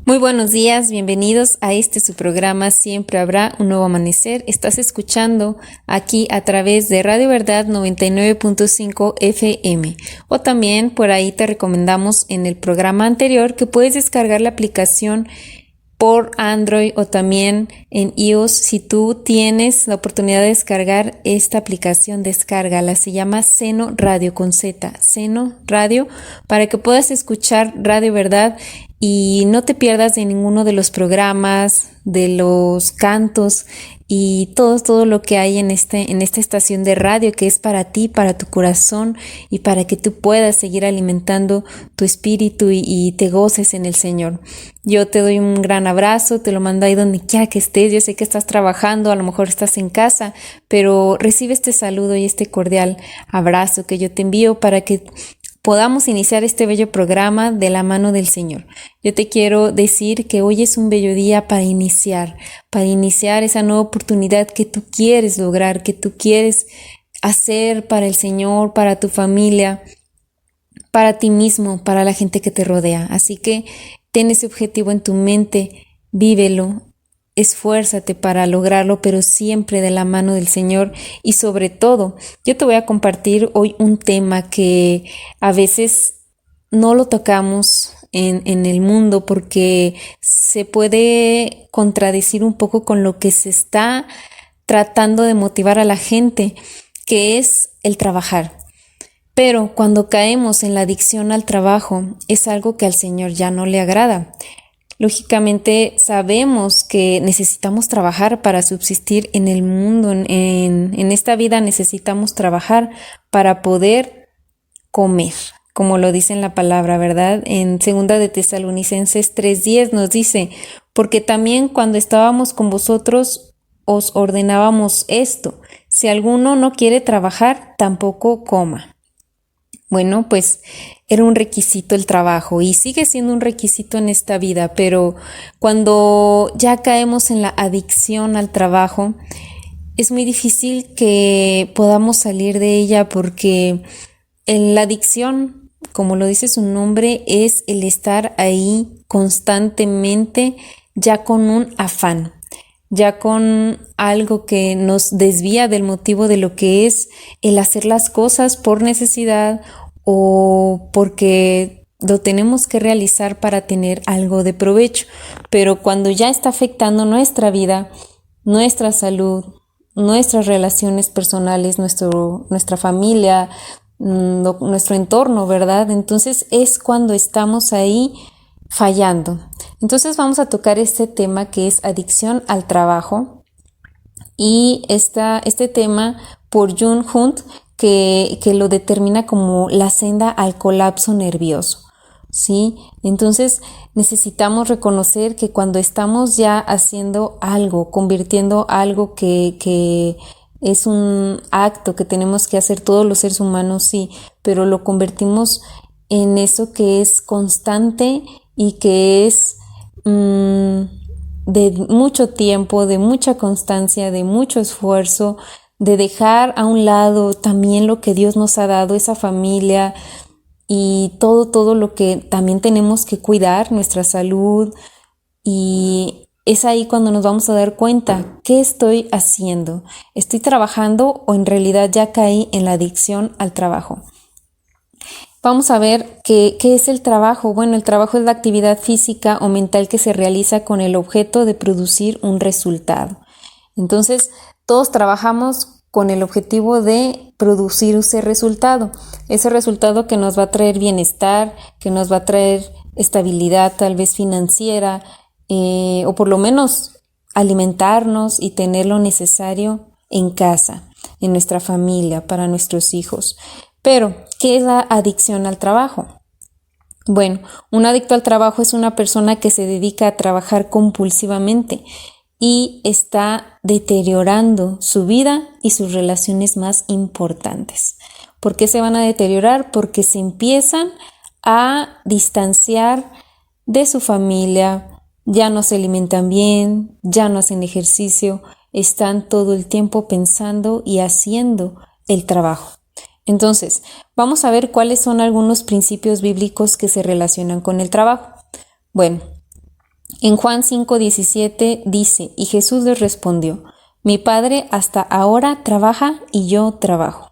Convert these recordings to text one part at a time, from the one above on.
Muy buenos días, bienvenidos a su programa Siempre habrá un nuevo amanecer. Estás escuchando aquí a través de Radio Verdad 99.5 FM o también por ahí te recomendamos en el programa anterior que puedes descargar la aplicación por Android o también en iOS. Si tú tienes la oportunidad de descargar esta aplicación, descárgala. Se llama Seno Radio con Z, Seno Radio, para que puedas escuchar Radio Verdad y no te pierdas de ninguno de los programas, de los cantos y todo lo que hay en esta estación de radio que es para ti, para tu corazón y para que tú puedas seguir alimentando tu espíritu y te goces en el Señor. Yo te doy un gran abrazo, te lo mando ahí donde quiera que estés. Yo sé que estás trabajando, a lo mejor estás en casa, pero recibe este saludo y este cordial abrazo que yo te envío para que podamos iniciar este bello programa de la mano del Señor. Yo te quiero decir que hoy es un bello día para iniciar esa nueva oportunidad que tú quieres lograr, que tú quieres hacer para el Señor, para tu familia, para ti mismo, para la gente que te rodea. Así que ten ese objetivo en tu mente, vívelo. Esfuérzate para lograrlo, pero siempre de la mano del Señor. Y sobre todo, yo te voy a compartir hoy un tema que a veces no lo tocamos en el mundo porque se puede contradecir un poco con lo que se está tratando de motivar a la gente, que es el trabajar. Pero cuando caemos en la adicción al trabajo, es algo que al Señor ya no le agrada. Lógicamente sabemos que necesitamos trabajar para subsistir en el mundo, en esta vida necesitamos trabajar para poder comer, como lo dice en la palabra, ¿verdad? En 2 de Tesalonicenses 3:10 nos dice, porque también cuando estábamos con vosotros os ordenábamos esto, si alguno no quiere trabajar, tampoco coma. Bueno, pues era un requisito el trabajo y sigue siendo un requisito en esta vida, pero cuando ya caemos en la adicción al trabajo, es muy difícil que podamos salir de ella porque en la adicción, como lo dice su nombre, es el estar ahí constantemente ya con un afán, ya con algo que nos desvía del motivo de lo que es el hacer las cosas por necesidad o porque lo tenemos que realizar para tener algo de provecho. Pero cuando ya está afectando nuestra vida, nuestra salud, nuestras relaciones personales, nuestra familia, nuestro entorno, ¿verdad? Entonces es cuando estamos ahí fallando. Entonces vamos a tocar este tema que es adicción al trabajo y este tema por Jung Hunt que lo determina como la senda al colapso nervioso, ¿sí? Entonces necesitamos reconocer que cuando estamos ya haciendo algo, convirtiendo algo que es un acto que tenemos que hacer todos los seres humanos, sí, pero lo convertimos en eso que es constante y que es de mucho tiempo, de mucha constancia, de mucho esfuerzo, de dejar a un lado también lo que Dios nos ha dado, esa familia y todo lo que también tenemos que cuidar, nuestra salud. Y es ahí cuando nos vamos a dar cuenta, ¿qué estoy haciendo? ¿Estoy trabajando o en realidad ya caí en la adicción al trabajo? Vamos a ver qué es el trabajo. Bueno, el trabajo es la actividad física o mental que se realiza con el objeto de producir un resultado. Entonces, todos trabajamos con el objetivo de producir ese resultado que nos va a traer bienestar, que nos va a traer estabilidad tal vez financiera, o por lo menos alimentarnos y tener lo necesario en casa, en nuestra familia, para nuestros hijos. Pero, ¿qué es la adicción al trabajo? Bueno, un adicto al trabajo es una persona que se dedica a trabajar compulsivamente y está deteriorando su vida y sus relaciones más importantes. ¿Por qué se van a deteriorar? Porque se empiezan a distanciar de su familia, ya no se alimentan bien, ya no hacen ejercicio, están todo el tiempo pensando y haciendo el trabajo. Entonces, vamos a ver cuáles son algunos principios bíblicos que se relacionan con el trabajo. Bueno, En Juan 5:17 dice, y Jesús les respondió, mi Padre hasta ahora trabaja y yo trabajo.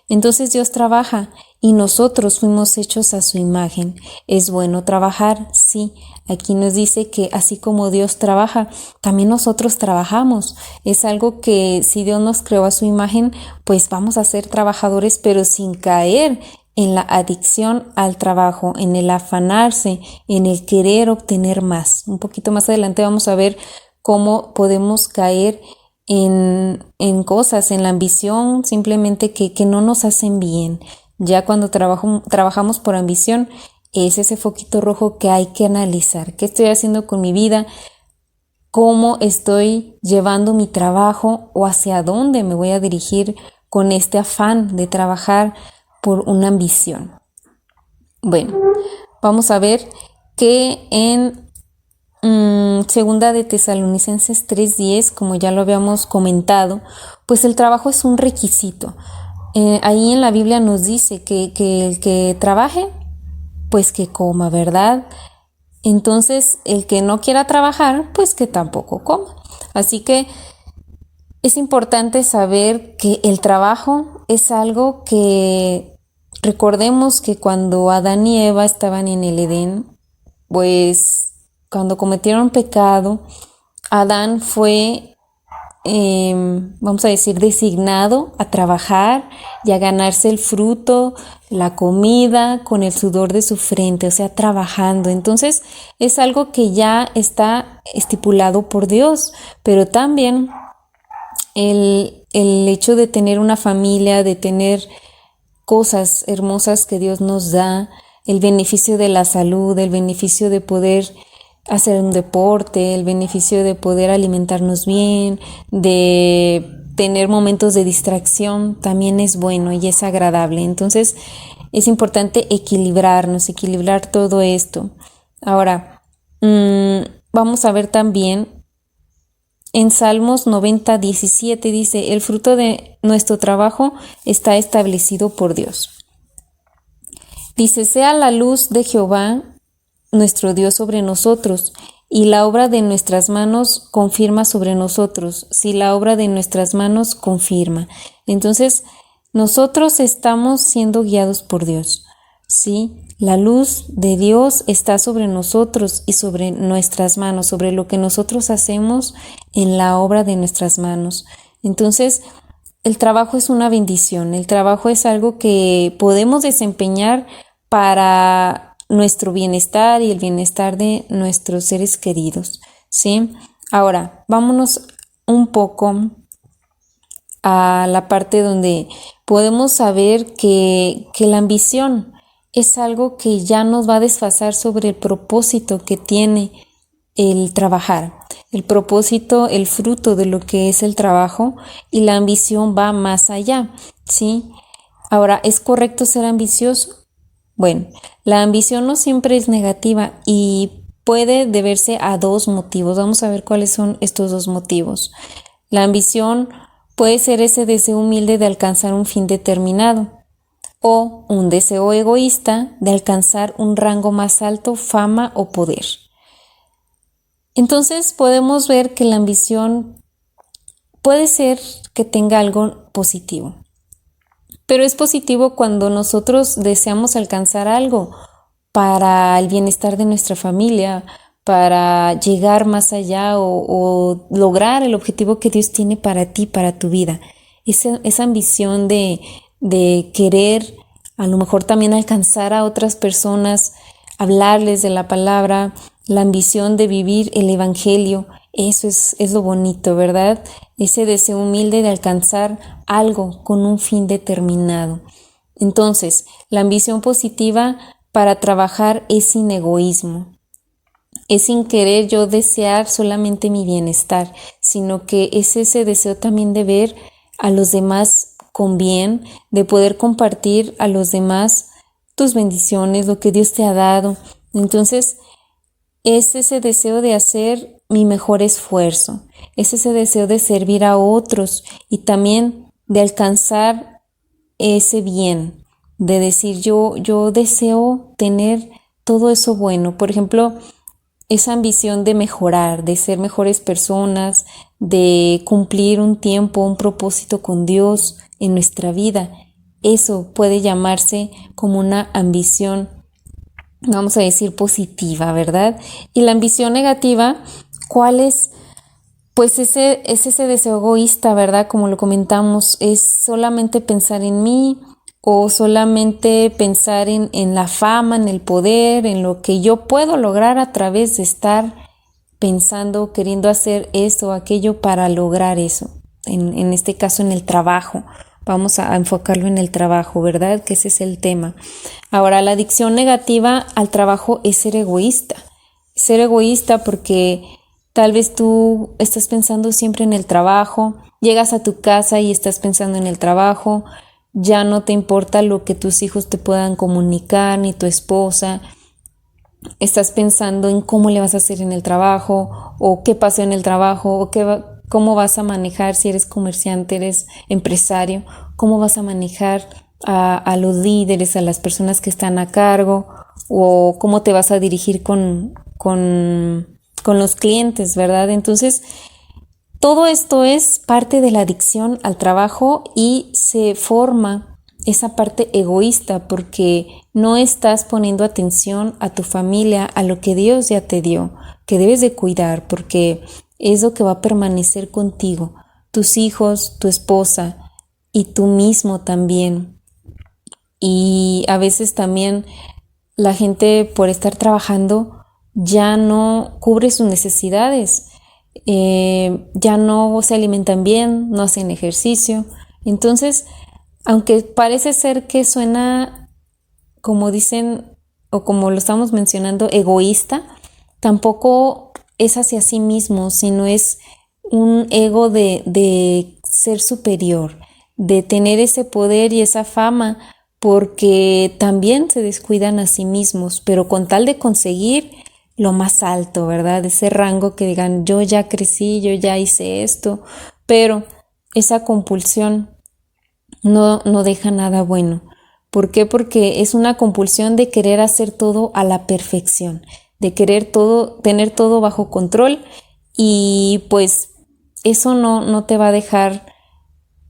Entonces Dios trabaja y nosotros fuimos hechos a su imagen. ¿Es bueno trabajar? Sí. Aquí nos dice que así como Dios trabaja, también nosotros trabajamos. Es algo que si Dios nos creó a su imagen, pues vamos a ser trabajadores, pero sin caer en la adicción al trabajo, en el afanarse, en el querer obtener más. Un poquito más adelante vamos a ver cómo podemos caer en cosas, en la ambición, simplemente que no nos hacen bien. Ya cuando trabajamos por ambición, es ese foquito rojo que hay que analizar. ¿Qué estoy haciendo con mi vida? ¿Cómo estoy llevando mi trabajo o hacia dónde me voy a dirigir con este afán de trabajar por una ambición? Bueno, vamos a ver que en Segunda de Tesalonicenses 3:10, como ya lo habíamos comentado, pues el trabajo es un requisito. Ahí en la Biblia nos dice que el que trabaje, pues que coma, ¿verdad? Entonces, el que no quiera trabajar, pues que tampoco coma. Así que es importante saber que el trabajo es algo que recordemos que cuando Adán y Eva estaban en el Edén, pues cuando cometieron pecado, Adán fue, vamos a decir, designado a trabajar y a ganarse el fruto, la comida con el sudor de su frente, o sea, trabajando. Entonces, es algo que ya está estipulado por Dios, pero también el hecho de tener una familia, de tener cosas hermosas que Dios nos da, el beneficio de la salud, el beneficio de poder hacer un deporte, el beneficio de poder alimentarnos bien, de tener momentos de distracción, también es bueno y es agradable. Entonces, es importante equilibrar todo esto. Ahora, vamos a ver también en Salmos 90:17 dice, el fruto de nuestro trabajo está establecido por Dios. Dice, sea la luz de Jehová nuestro Dios sobre nosotros, y la obra de nuestras manos confirma sobre nosotros, si la obra de nuestras manos confirma. Entonces, nosotros estamos siendo guiados por Dios, ¿sí? La luz de Dios está sobre nosotros y sobre nuestras manos, sobre lo que nosotros hacemos en la obra de nuestras manos. Entonces, el trabajo es una bendición, el trabajo es algo que podemos desempeñar para nuestro bienestar y el bienestar de nuestros seres queridos, ¿sí? Ahora, vámonos un poco a la parte donde podemos saber que la ambición es algo que ya nos va a desfasar sobre el propósito que tiene el trabajar. El propósito, el fruto de lo que es el trabajo, y la ambición va más allá, ¿sí? Ahora, ¿es correcto ser ambicioso? Bueno, la ambición no siempre es negativa y puede deberse a dos motivos. Vamos a ver cuáles son estos dos motivos. La ambición puede ser ese deseo humilde de alcanzar un fin determinado o un deseo egoísta de alcanzar un rango más alto, fama o poder. Entonces podemos ver que la ambición puede ser que tenga algo positivo. Pero es positivo cuando nosotros deseamos alcanzar algo para el bienestar de nuestra familia, para llegar más allá o lograr el objetivo que Dios tiene para ti, para tu vida. Esa ambición de querer a lo mejor también alcanzar a otras personas, hablarles de la palabra, la ambición de vivir el evangelio, eso es lo bonito, ¿verdad? Ese deseo humilde de alcanzar algo con un fin determinado. Entonces, la ambición positiva para trabajar es sin egoísmo. Es sin querer yo desear solamente mi bienestar, sino que es ese deseo también de ver a los demás con bien, de poder compartir a los demás tus bendiciones, lo que Dios te ha dado. Entonces, es ese deseo de hacer mi mejor esfuerzo, es ese deseo de servir a otros y también de alcanzar ese bien, de decir yo deseo tener todo eso bueno. Por ejemplo, esa ambición de mejorar, de ser mejores personas, de cumplir un tiempo, un propósito con Dios en nuestra vida. Eso puede llamarse como una ambición, vamos a decir, positiva, ¿verdad? Y la ambición negativa, ¿cuál es? Pues es ese deseo egoísta, ¿verdad? Como lo comentamos, es solamente pensar en mí o solamente pensar en la fama, en el poder, en lo que yo puedo lograr a través de estar pensando, queriendo hacer esto o aquello para lograr eso. En este caso, en el trabajo. Vamos a enfocarlo en el trabajo, ¿verdad? Que ese es el tema. Ahora, la adicción negativa al trabajo es ser egoísta. Ser egoísta porque tal vez tú estás pensando siempre en el trabajo, llegas a tu casa y estás pensando en el trabajo, ya no te importa lo que tus hijos te puedan comunicar, ni tu esposa. Estás pensando en cómo le vas a hacer en el trabajo, o qué pasó en el trabajo, o cómo vas a manejar si eres comerciante, eres empresario, cómo vas a manejar a los líderes, a las personas que están a cargo, o cómo te vas a dirigir con los clientes, ¿verdad? Entonces, todo esto es parte de la adicción al trabajo y se forma esa parte egoísta porque no estás poniendo atención a tu familia, a lo que Dios ya te dio, que debes de cuidar porque es lo que va a permanecer contigo, tus hijos, tu esposa y tú mismo también. Y a veces también la gente por estar trabajando ya no cubre sus necesidades, ya no se alimentan bien, no hacen ejercicio. Entonces, aunque parece ser que suena, como dicen o como lo estamos mencionando, egoísta, tampoco es hacia sí mismo, sino es un ego de ser superior, de tener ese poder y esa fama, porque también se descuidan a sí mismos, pero con tal de conseguir lo más alto, ¿verdad? Ese rango que digan, yo ya crecí, yo ya hice esto, pero esa compulsión no deja nada bueno. ¿Por qué? Porque es una compulsión de querer hacer todo a la perfección, de querer todo, tener todo bajo control y pues eso no te va a dejar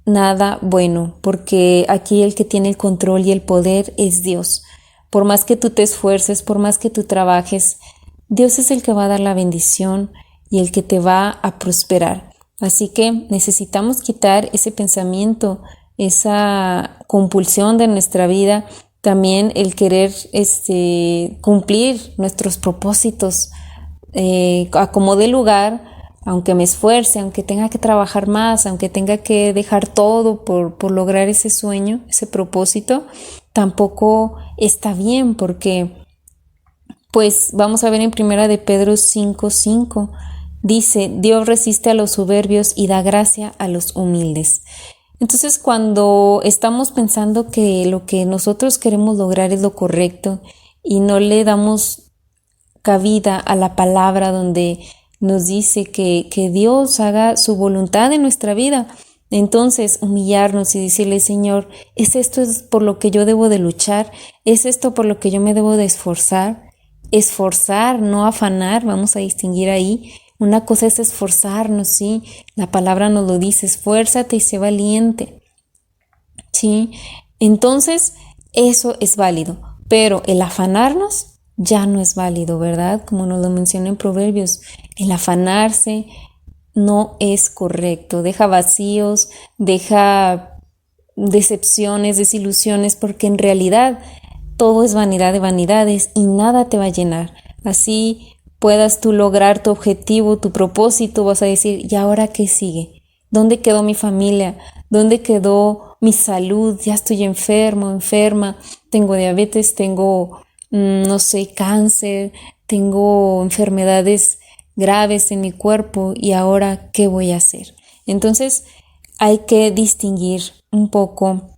nada bueno, porque aquí el que tiene el control y el poder es Dios. Por más que tú te esfuerces, por más que tú trabajes, Dios es el que va a dar la bendición y el que te va a prosperar. Así que necesitamos quitar ese pensamiento, esa compulsión de nuestra vida, también el querer cumplir nuestros propósitos a como dé lugar, aunque me esfuerce, aunque tenga que trabajar más, aunque tenga que dejar todo por lograr ese sueño, ese propósito, tampoco está bien porque pues vamos a ver en primera de Pedro 5:5, dice, Dios resiste a los soberbios y da gracia a los humildes. Entonces, cuando estamos pensando que lo que nosotros queremos lograr es lo correcto y no le damos cabida a la palabra donde nos dice que Dios haga su voluntad en nuestra vida, entonces humillarnos y decirle, Señor, ¿es esto por lo que yo debo de luchar? ¿Es esto por lo que yo me debo de esforzar? Esforzar, no afanar, vamos a distinguir ahí. Una cosa es esforzarnos, ¿sí? La palabra nos lo dice, esfuérzate y sé valiente, ¿sí? Entonces, eso es válido, pero el afanarnos ya no es válido, ¿verdad? Como nos lo menciona en Proverbios, el afanarse no es correcto, deja vacíos, deja decepciones, desilusiones, porque en realidad todo es vanidad de vanidades y nada te va a llenar. Así puedas tú lograr tu objetivo, tu propósito, vas a decir, ¿y ahora qué sigue? ¿Dónde quedó mi familia? ¿Dónde quedó mi salud? Ya estoy enfermo, enferma, tengo diabetes, tengo, no sé, cáncer, tengo enfermedades graves en mi cuerpo y ahora, ¿qué voy a hacer? Entonces, hay que distinguir un poco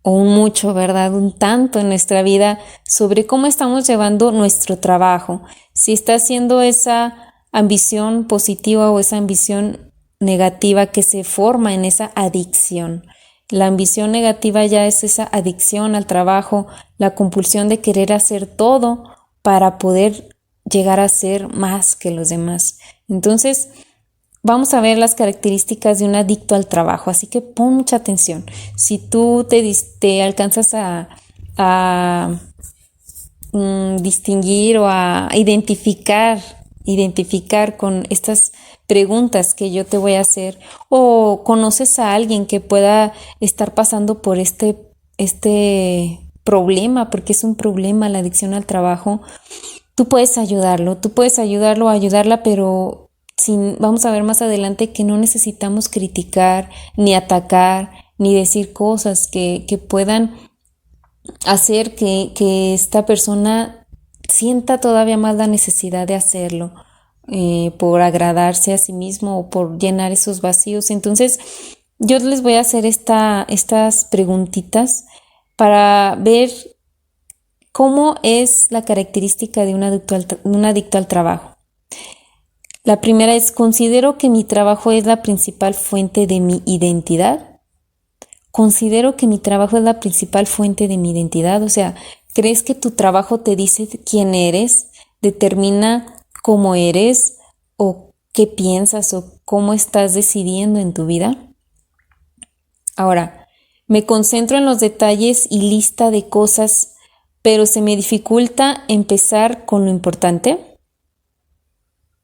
o un mucho, ¿verdad? Un tanto en nuestra vida sobre cómo estamos llevando nuestro trabajo. Si está siendo esa ambición positiva o esa ambición negativa que se forma en esa adicción. La ambición negativa ya es esa adicción al trabajo, la compulsión de querer hacer todo para poder llegar a ser más que los demás. Entonces, vamos a ver las características de un adicto al trabajo, así que pon mucha atención. Si tú te alcanzas a distinguir o a identificar con estas preguntas que yo te voy a hacer, o conoces a alguien que pueda estar pasando por este problema, porque es un problema la adicción al trabajo, tú puedes ayudarlo o ayudarla, pero vamos a ver más adelante que no necesitamos criticar, ni atacar, ni decir cosas que puedan hacer que esta persona sienta todavía más la necesidad de hacerlo, por agradarse a sí mismo o por llenar esos vacíos. Entonces, yo les voy a hacer estas preguntitas para ver cómo es la característica de un adicto al trabajo. La primera es: ¿considero que mi trabajo es la principal fuente de mi identidad? Considero que mi trabajo es la principal fuente de mi identidad. O sea, ¿crees que tu trabajo te dice quién eres, determina cómo eres o qué piensas o cómo estás decidiendo en tu vida? Ahora, me concentro en los detalles y lista de cosas, pero se me dificulta empezar con lo importante.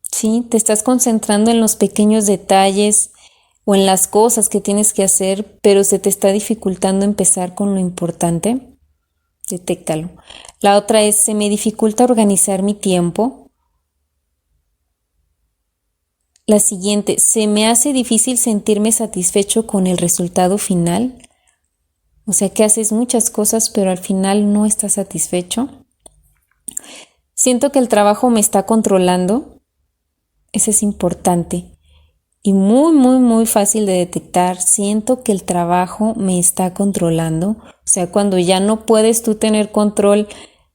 ¿Sí? Te estás concentrando en los pequeños detalles o en las cosas que tienes que hacer, pero se te está dificultando empezar con lo importante. Detéctalo. La otra es: se me dificulta organizar mi tiempo. La siguiente: se me hace difícil sentirme satisfecho con el resultado final. O sea que haces muchas cosas, pero al final no estás satisfecho. Siento que el trabajo me está controlando. Eso es importante y muy, muy, muy fácil de detectar. Siento que el trabajo me está controlando. O sea, cuando ya no puedes tú tener control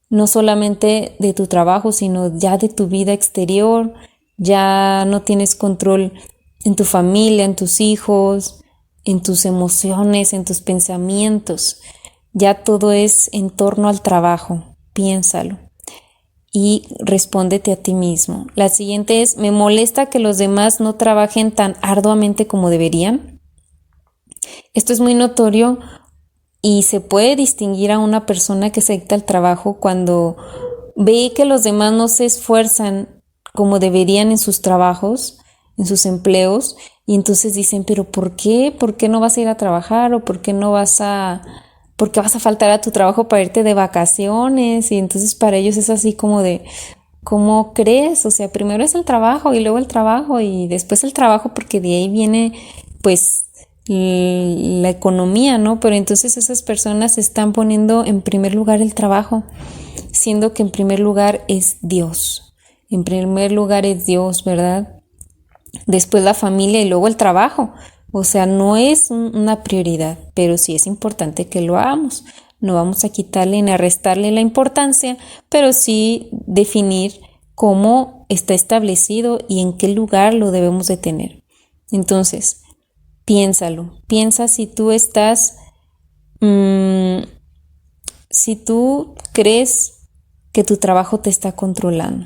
no solamente de tu trabajo, sino ya de tu vida exterior. Ya no tienes control en tu familia, en tus hijos, en tus emociones, en tus pensamientos. Ya todo es en torno al trabajo. Piénsalo y respóndete a ti mismo. La siguiente es: ¿me molesta que los demás no trabajen tan arduamente como deberían? Esto es muy notorio y se puede distinguir a una persona que se adicta al trabajo cuando ve que los demás no se esfuerzan como deberían en sus trabajos, en sus empleos, y entonces dicen: ¿pero por qué? ¿Por qué no vas a ir a trabajar? ¿O por qué por qué vas a faltar a tu trabajo para irte de vacaciones? Y entonces para ellos es así como de: ¿cómo crees? O sea, primero es el trabajo y luego el trabajo y después el trabajo, porque de ahí viene pues la economía, ¿no? Pero entonces esas personas están poniendo en primer lugar el trabajo, siendo que en primer lugar es Dios. En primer lugar es Dios, ¿verdad? Después la familia y luego el trabajo. O sea, no es una prioridad, pero sí es importante que lo hagamos. No vamos a quitarle ni a restarle la importancia, pero sí definir cómo está establecido y en qué lugar lo debemos de tener. Entonces, piénsalo. Piensa si tú estás, si tú crees que tu trabajo te está controlando.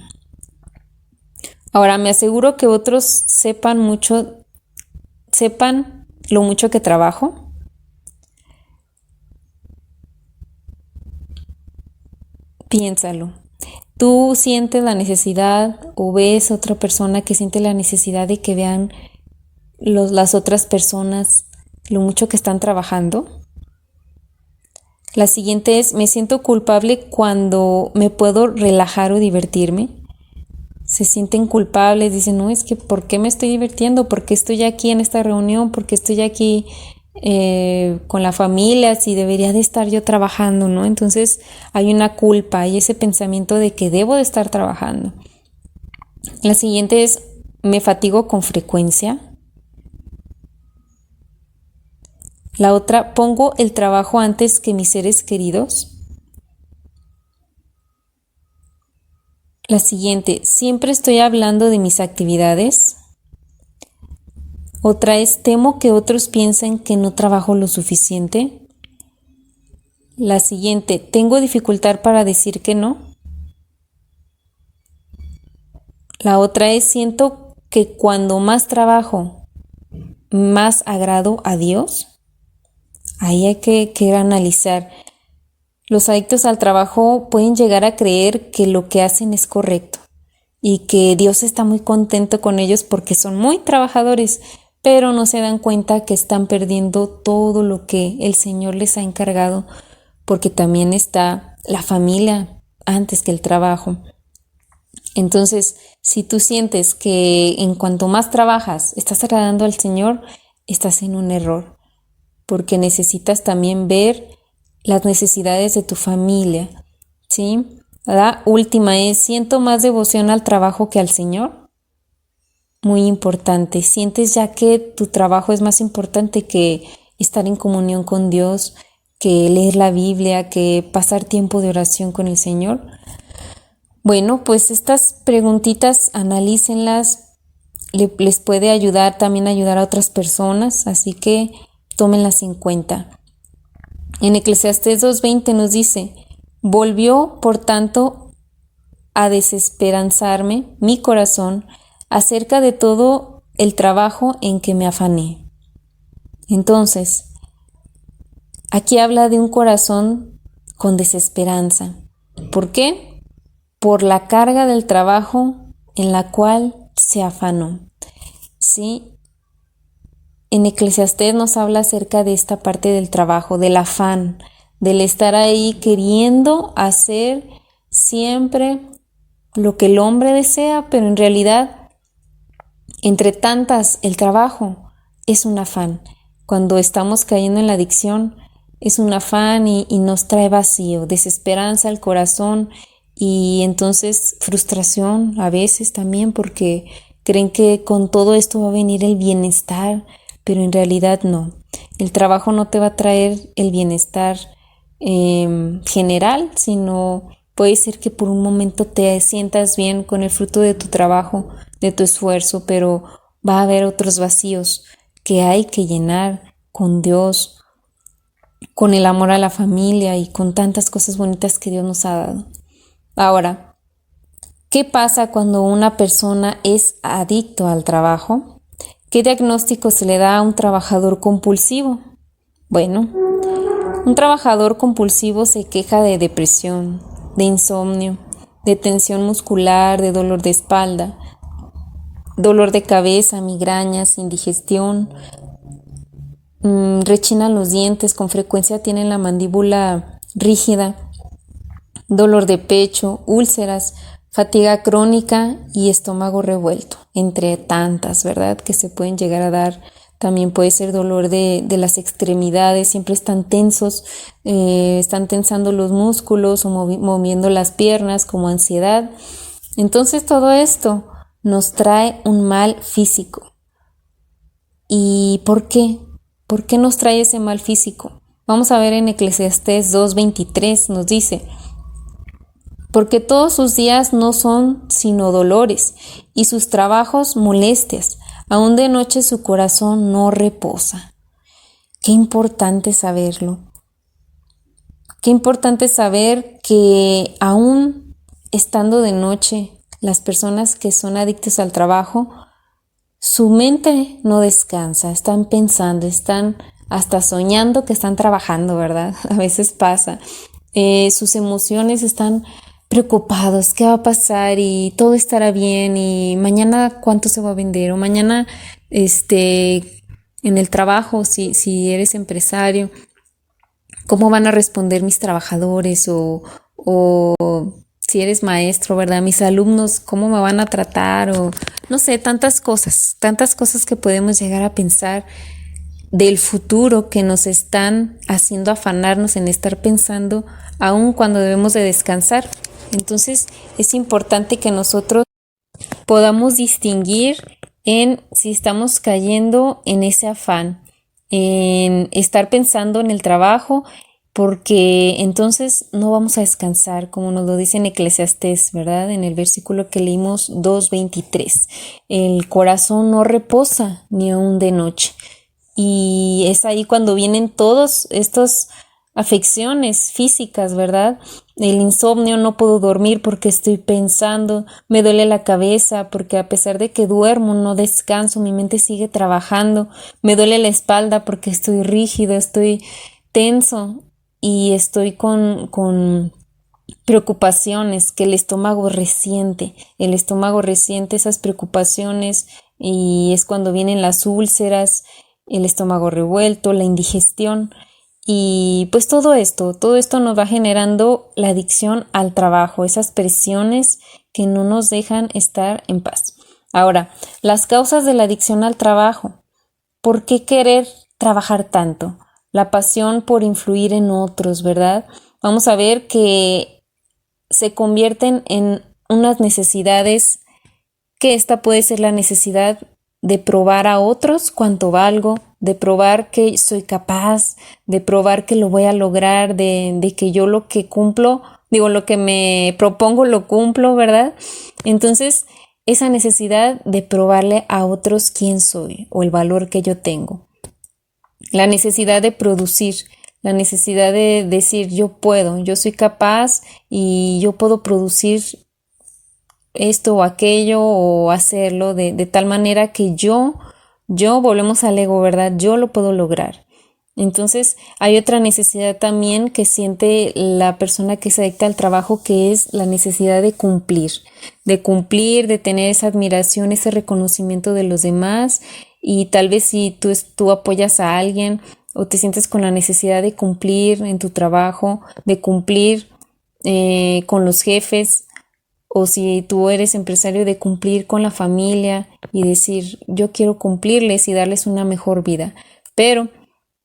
Ahora, me aseguro que otros sepan lo mucho que trabajo. Piénsalo. ¿Tú sientes la necesidad o ves a otra persona que siente la necesidad de que vean las otras personas lo mucho que están trabajando? La siguiente es: ¿me siento culpable cuando me puedo relajar o divertirme? Se sienten culpables, dicen: no, es que ¿por qué me estoy divirtiendo? ¿Por qué estoy aquí en esta reunión? ¿Por qué estoy aquí con la familia si debería de estar yo trabajando, ¿no? Entonces hay una culpa, hay ese pensamiento de que debo de estar trabajando. La siguiente es: ¿me fatigo con frecuencia? La otra: ¿pongo el trabajo antes que mis seres queridos? La siguiente: ¿siempre estoy hablando de mis actividades? Otra es: ¿temo que otros piensen que no trabajo lo suficiente? La siguiente: ¿tengo dificultad para decir que no? La otra es, siento que cuando más trabajo, más agrado a Dios. Ahí hay que analizar. Los adictos al trabajo pueden llegar a creer que lo que hacen es correcto y que Dios está muy contento con ellos porque son muy trabajadores, pero no se dan cuenta que están perdiendo todo lo que el Señor les ha encargado, porque también está la familia antes que el trabajo. Entonces, si tú sientes que en cuanto más trabajas estás agradando al Señor, estás en un error, porque necesitas también ver las necesidades de tu familia, ¿sí? La última es, siento más devoción al trabajo que al Señor. Muy importante. Sientes ya que tu trabajo es más importante que estar en comunión con Dios, que leer la Biblia, que pasar tiempo de oración con el Señor. Bueno, pues estas preguntitas analícenlas, les puede ayudar también a ayudar a otras personas, así que tómenlas en cuenta. En Eclesiastés 2:20 nos dice, volvió, por tanto, a desesperanzarme mi corazón acerca de todo el trabajo en que me afané. Entonces, aquí habla de un corazón con desesperanza. ¿Por qué? Por la carga del trabajo en la cual se afanó. ¿Sí? En Eclesiastés nos habla acerca de esta parte del trabajo, del afán, del estar ahí queriendo hacer siempre lo que el hombre desea, pero en realidad, entre tantas, el trabajo es un afán. Cuando estamos cayendo en la adicción, es un afán y nos trae vacío, desesperanza al corazón y entonces frustración a veces también porque creen que con todo esto va a venir el bienestar, pero en realidad no. El trabajo no te va a traer el bienestar general, sino puede ser que por un momento te sientas bien con el fruto de tu trabajo, de tu esfuerzo, pero va a haber otros vacíos que hay que llenar con Dios, con el amor a la familia y con tantas cosas bonitas que Dios nos ha dado. Ahora, ¿qué pasa cuando una persona es adicto al trabajo? ¿Qué diagnóstico se le da a un trabajador compulsivo? Bueno, un trabajador compulsivo se queja de depresión, de insomnio, de tensión muscular, de dolor de espalda, dolor de cabeza, migrañas, indigestión, rechinan los dientes, con frecuencia tienen la mandíbula rígida, dolor de pecho, úlceras, fatiga crónica y estómago revuelto, entre tantas, ¿verdad?, que se pueden llegar a dar. También puede ser dolor de las extremidades, siempre están tensos, están tensando los músculos o moviendo las piernas, como ansiedad. Entonces todo esto nos trae un mal físico. ¿Y por qué? ¿Por qué nos trae ese mal físico? Vamos a ver en Eclesiastés 2:23, nos dice, porque todos sus días no son sino dolores, y sus trabajos molestias, aún de noche su corazón no reposa. Qué importante saberlo. Qué importante saber que aún estando de noche, las personas que son adictas al trabajo, su mente no descansa, están pensando, están hasta soñando que están trabajando, ¿verdad? A veces pasa. Sus emociones están preocupados, ¿qué va a pasar? Y todo estará bien, y mañana cuánto se va a vender, o mañana en el trabajo, si eres empresario, ¿cómo van a responder mis trabajadores? O si eres maestro, ¿verdad? Mis alumnos, ¿cómo me van a tratar? O no sé, tantas cosas que podemos llegar a pensar del futuro que nos están haciendo afanarnos en estar pensando aun cuando debemos de descansar. Entonces es importante que nosotros podamos distinguir en si estamos cayendo en ese afán, en estar pensando en el trabajo, porque entonces no vamos a descansar, como nos lo dice en Eclesiastés, ¿verdad? En el versículo que leímos 2:23. El corazón no reposa ni aun de noche. Y es ahí cuando vienen todos estos afecciones físicas, ¿verdad? El insomnio, no puedo dormir porque estoy pensando, me duele la cabeza porque a pesar de que duermo, no descanso, mi mente sigue trabajando, me duele la espalda porque estoy rígido, estoy tenso y estoy con preocupaciones, que el estómago resiente esas preocupaciones y es cuando vienen las úlceras, el estómago revuelto, la indigestión y pues todo esto nos va generando la adicción al trabajo, esas presiones que no nos dejan estar en paz. Ahora, las causas de la adicción al trabajo. ¿Por qué querer trabajar tanto? La pasión por influir en otros, ¿verdad? Vamos a ver que se convierten en unas necesidades, que esta puede ser la necesidad de probar a otros cuánto valgo, de probar que soy capaz, de probar que lo voy a lograr, de que yo lo que cumplo, lo que me propongo lo cumplo, ¿verdad? Entonces, esa necesidad de probarle a otros quién soy o el valor que yo tengo. La necesidad de producir, la necesidad de decir yo puedo, yo soy capaz y yo puedo producir esto o aquello o hacerlo de tal manera que yo volvemos al ego, ¿verdad? Yo lo puedo lograr. Entonces hay otra necesidad también que siente la persona que se adicta al trabajo, que es la necesidad de cumplir, de tener esa admiración, ese reconocimiento de los demás y tal vez si tú apoyas a alguien o te sientes con la necesidad de cumplir en tu trabajo, de cumplir con los jefes, o si tú eres empresario, de cumplir con la familia y decir yo quiero cumplirles y darles una mejor vida, pero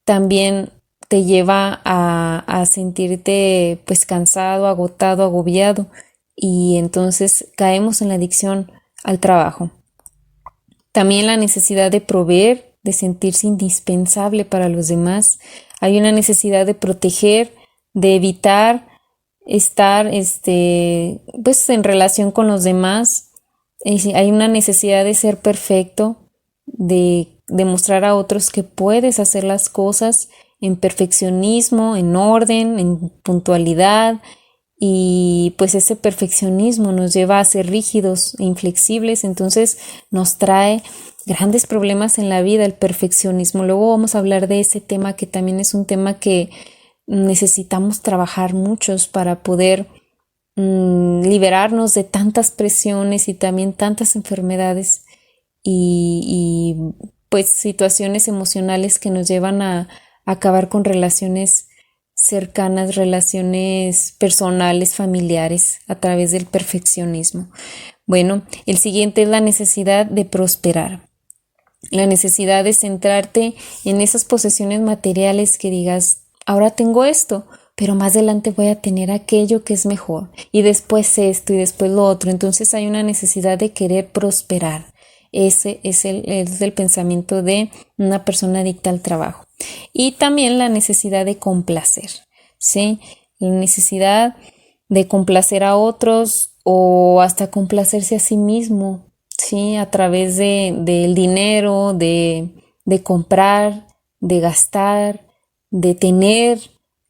también te lleva a sentirte pues cansado, agotado, agobiado y entonces caemos en la adicción al trabajo. También la necesidad de proveer, de sentirse indispensable para los demás. Hay una necesidad de proteger, de evitar estar pues en relación con los demás. Hay una necesidad de ser perfecto, de demostrar a otros que puedes hacer las cosas en perfeccionismo, en orden, en puntualidad, y pues ese perfeccionismo nos lleva a ser rígidos e inflexibles, entonces nos trae grandes problemas en la vida el perfeccionismo. Luego vamos a hablar de ese tema, que también es un tema que necesitamos trabajar muchos para poder liberarnos de tantas presiones y también tantas enfermedades y pues situaciones emocionales que nos llevan a acabar con relaciones cercanas, relaciones personales, familiares, a través del perfeccionismo. Bueno, el siguiente es la necesidad de prosperar. La necesidad de centrarte en esas posesiones materiales, que digas, ahora tengo esto, pero más adelante voy a tener aquello que es mejor, y después esto y después lo otro. Entonces hay una necesidad de querer prosperar. Ese es el pensamiento de una persona adicta al trabajo. Y también la necesidad de complacer, ¿sí? La necesidad de complacer a otros o hasta complacerse a sí mismo, ¿sí? A través del dinero, de comprar, de gastar, de tener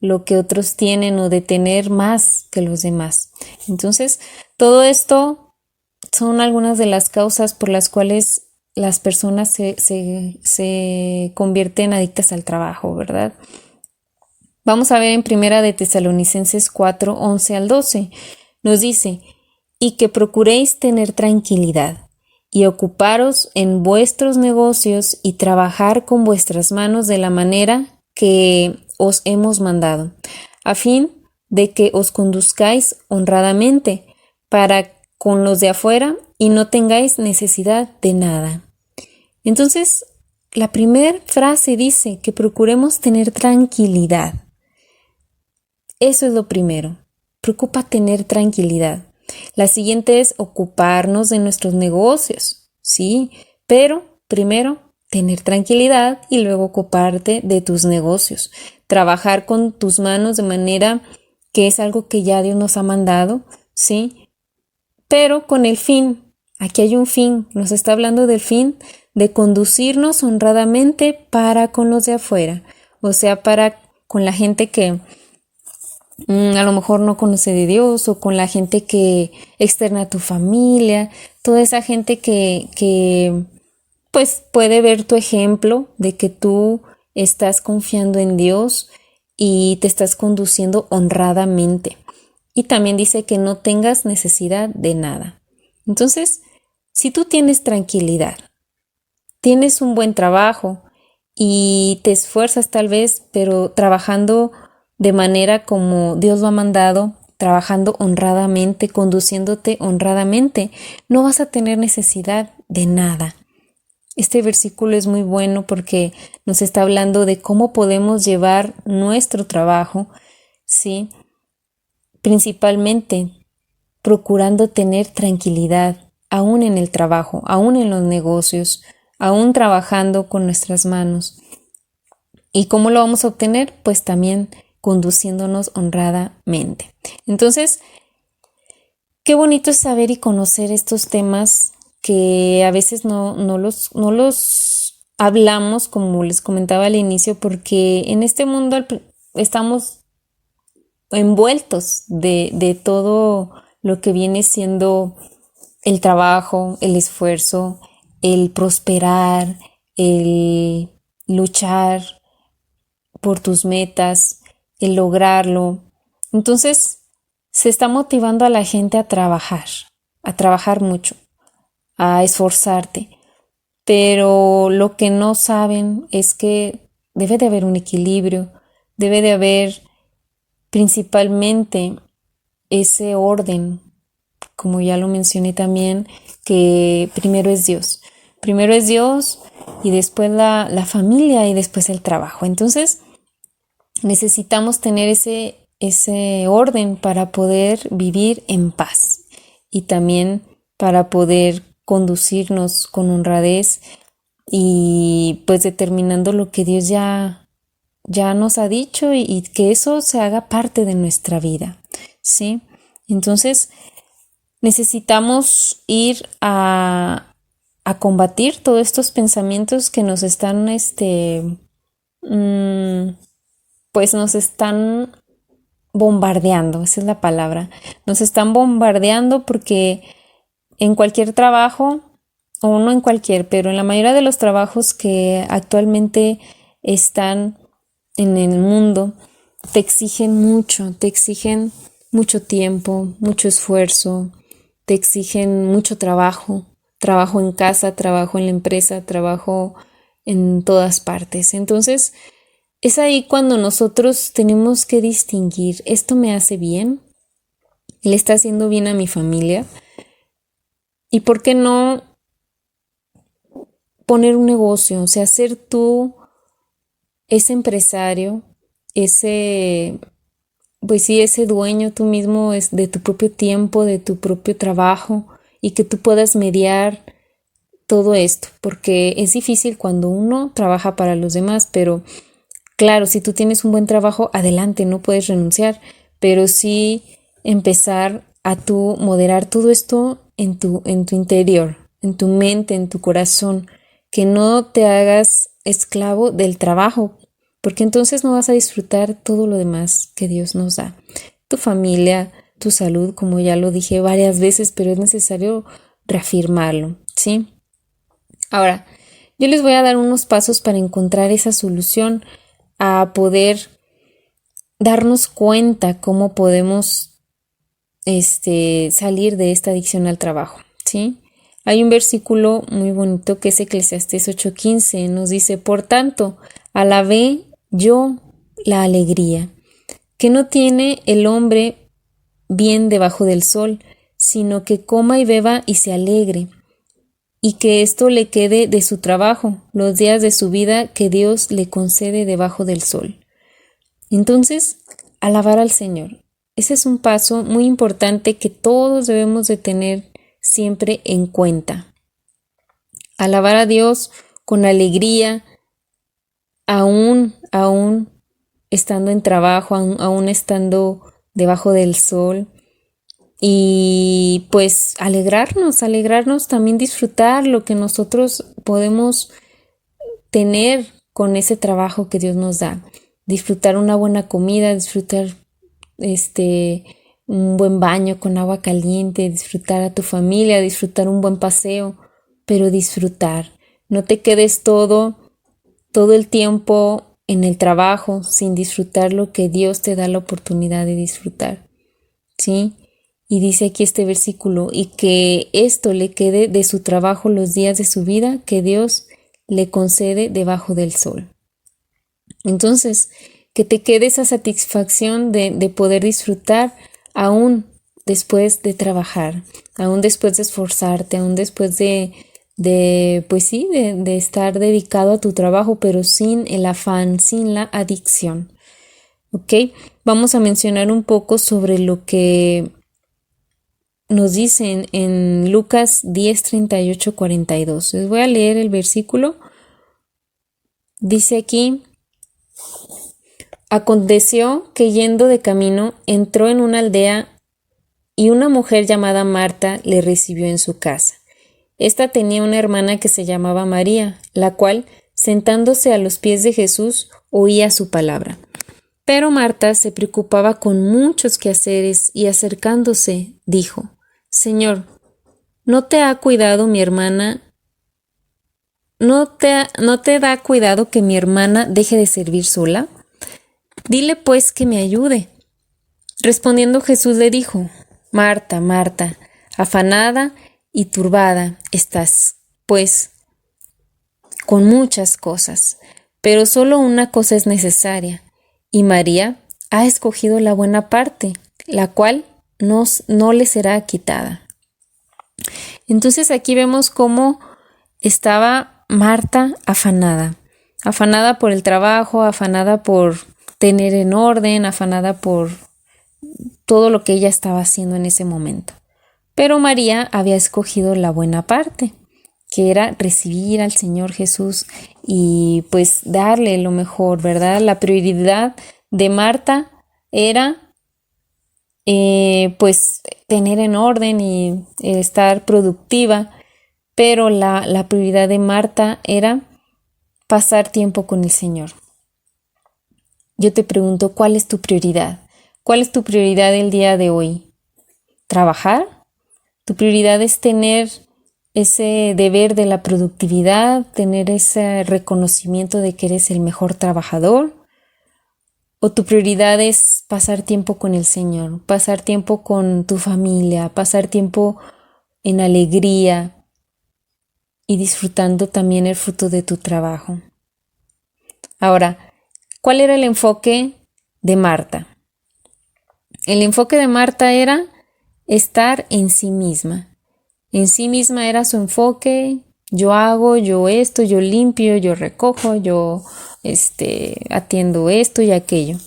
lo que otros tienen o de tener más que los demás. Entonces, todo esto son algunas de las causas por las cuales las personas se convierten adictas al trabajo, ¿verdad? Vamos a ver en Primera de Tesalonicenses 4, 11 al 12. Nos dice, y que procuréis tener tranquilidad y ocuparos en vuestros negocios y trabajar con vuestras manos de la manera que os hemos mandado, a fin de que os conduzcáis honradamente para con los de afuera y no tengáis necesidad de nada. Entonces, la primera frase dice que procuremos tener tranquilidad. Eso es lo primero. Preocupa tener tranquilidad. La siguiente es ocuparnos de nuestros negocios, ¿sí? Pero primero tener tranquilidad y luego ocuparte de tus negocios. Trabajar con tus manos de manera que es algo que ya Dios nos ha mandado, ¿sí? Pero con el fin, aquí hay un fin, nos está hablando del fin de conducirnos honradamente para con los de afuera, o sea, para con la gente que a lo mejor no conoce de Dios, o con la gente que externa a tu familia, toda esa gente que pues puede ver tu ejemplo de que tú estás confiando en Dios y te estás conduciendo honradamente. Y también dice que no tengas necesidad de nada. Entonces, si tú tienes tranquilidad, tienes un buen trabajo y te esfuerzas tal vez, pero trabajando de manera como Dios lo ha mandado, trabajando honradamente, conduciéndote honradamente, no vas a tener necesidad de nada. Este versículo es muy bueno porque nos está hablando de cómo podemos llevar nuestro trabajo, ¿sí? Principalmente procurando tener tranquilidad, aún en el trabajo, aún en los negocios, aún trabajando con nuestras manos. ¿Y cómo lo vamos a obtener? Pues también conduciéndonos honradamente. Entonces, qué bonito es saber y conocer estos temas que a veces no los hablamos, como les comentaba al inicio, porque en este mundo estamos envueltos de todo lo que viene siendo el trabajo, el esfuerzo, el prosperar, el luchar por tus metas, el lograrlo. Entonces, se está motivando a la gente a trabajar mucho, a esforzarte. Pero lo que no saben es que debe de haber un equilibrio, debe de haber principalmente ese orden, como ya lo mencioné también, que primero es Dios. Primero es Dios y después la familia y después el trabajo. Entonces, necesitamos tener ese orden para poder vivir en paz y también para poder conducirnos con honradez y pues determinando lo que Dios ya nos ha dicho y que eso se haga parte de nuestra vida, ¿sí? Entonces necesitamos ir a combatir todos estos pensamientos que nos están pues nos están bombardeando, esa es la palabra. Nos están bombardeando porque en cualquier trabajo, o no en cualquier, pero en la mayoría de los trabajos que actualmente están en el mundo, te exigen mucho tiempo, mucho esfuerzo, te exigen mucho trabajo en casa, trabajo en la empresa, trabajo en todas partes. Entonces, es ahí cuando nosotros tenemos que distinguir, ¿esto me hace bien? ¿Le está haciendo bien a mi familia? ¿Y por qué no poner un negocio? O sea, ser tú ese empresario, pues sí, ese dueño tú mismo es de tu propio tiempo, de tu propio trabajo, y que tú puedas mediar todo esto, porque es difícil cuando uno trabaja para los demás, pero claro, si tú tienes un buen trabajo, adelante, no puedes renunciar, pero sí empezar a tú moderar todo esto en tu interior, en tu mente, en tu corazón, que no te hagas esclavo del trabajo, porque entonces no vas a disfrutar todo lo demás que Dios nos da. Tu familia, tu salud, como ya lo dije varias veces, pero es necesario reafirmarlo, ¿sí? Ahora, yo les voy a dar unos pasos para encontrar esa solución a poder darnos cuenta cómo podemos salir de esta adicción al trabajo, ¿sí? Hay un versículo muy bonito que es Eclesiastés 8:15, nos dice: por tanto, alabé yo la alegría, que no tiene el hombre bien debajo del sol, sino que coma y beba y se alegre, y que esto le quede de su trabajo, los días de su vida que Dios le concede debajo del sol. Entonces, alabar al Señor. Ese es un paso muy importante que todos debemos de tener siempre en cuenta. Alabar a Dios con alegría, aún estando en trabajo, aún estando debajo del sol. Y pues alegrarnos, también disfrutar lo que nosotros podemos tener con ese trabajo que Dios nos da. disfrutar una buena comida, disfrutar un buen baño con agua caliente, disfrutar a tu familia, disfrutar un buen paseo, pero disfrutar. No te quedes todo el tiempo en el trabajo sin disfrutar lo que Dios te da la oportunidad de disfrutar, ¿sí? Y dice aquí este versículo, y que esto le quede de su trabajo los días de su vida que Dios le concede debajo del sol. Entonces, que te quede esa satisfacción de poder disfrutar aún después de trabajar, aún después de esforzarte, aún después de estar dedicado a tu trabajo, pero sin el afán, sin la adicción. ¿Ok? Vamos a mencionar un poco sobre lo que nos dicen en Lucas 10, 38, 42. Les voy a leer el versículo. Dice aquí: aconteció que yendo de camino entró en una aldea y una mujer llamada Marta le recibió en su casa. Esta tenía una hermana que se llamaba María, la cual, sentándose a los pies de Jesús, oía su palabra. Pero Marta se preocupaba con muchos quehaceres y acercándose, dijo: Señor, ¿no te ha cuidado mi hermana? ¿No te da cuidado que mi hermana deje de servir sola? Dile pues que me ayude. Respondiendo Jesús le dijo: Marta, Marta, afanada y turbada estás, pues, con muchas cosas, pero solo una cosa es necesaria, y María ha escogido la buena parte, la cual no le será quitada. Entonces aquí vemos cómo estaba Marta afanada por el trabajo, afanada por tener en orden, afanada por todo lo que ella estaba haciendo en ese momento. Pero María había escogido la buena parte, que era recibir al Señor Jesús y pues darle lo mejor, ¿verdad? La prioridad de Marta era pues tener en orden y estar productiva, pero la prioridad de Marta era pasar tiempo con el Señor. Yo te pregunto, ¿cuál es tu prioridad? ¿Cuál es tu prioridad el día de hoy? ¿Trabajar? ¿Tu prioridad es tener ese deber de la productividad, tener ese reconocimiento de que eres el mejor trabajador? ¿O tu prioridad es pasar tiempo con el Señor, pasar tiempo con tu familia, pasar tiempo en alegría y disfrutando también el fruto de tu trabajo? Ahora, ¿cuál era el enfoque de Marta? El enfoque de Marta era estar en sí misma. En sí misma era su enfoque. Yo hago, yo esto, yo limpio, yo recojo, yo atiendo esto y aquello.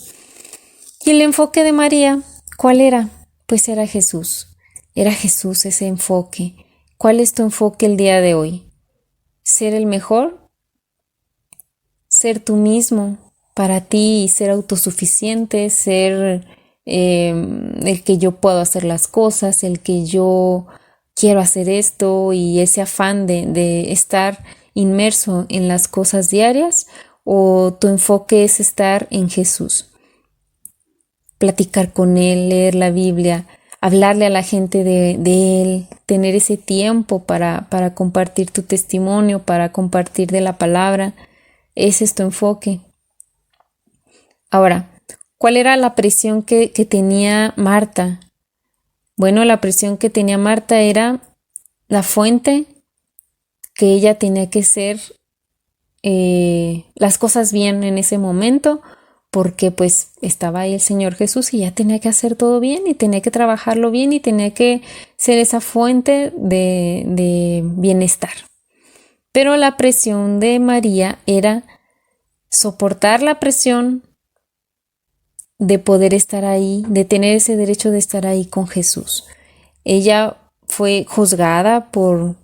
Y el enfoque de María, ¿cuál era? Pues era Jesús. Era Jesús ese enfoque. ¿Cuál es tu enfoque el día de hoy? ¿Ser el mejor? ¿Ser tú mismo para ti y ser autosuficiente? ¿Ser el que yo puedo hacer las cosas? ¿El que yo quiero hacer esto? Y ese afán de estar inmerso en las cosas diarias. ¿O tu enfoque es estar en Jesús? Platicar con Él, leer la Biblia, hablarle a la gente de Él, tener ese tiempo para compartir tu testimonio, para compartir de la palabra. Ese es tu enfoque. Ahora, ¿cuál era la presión que tenía Marta? Bueno, la presión que tenía Marta era la fuente, que ella tenía que hacer las cosas bien en ese momento, porque pues estaba ahí el Señor Jesús y ya tenía que hacer todo bien y tenía que trabajarlo bien y tenía que ser esa fuente de bienestar. Pero la presión de María era soportar la presión de poder estar ahí, de tener ese derecho de estar ahí con Jesús. Ella fue juzgada por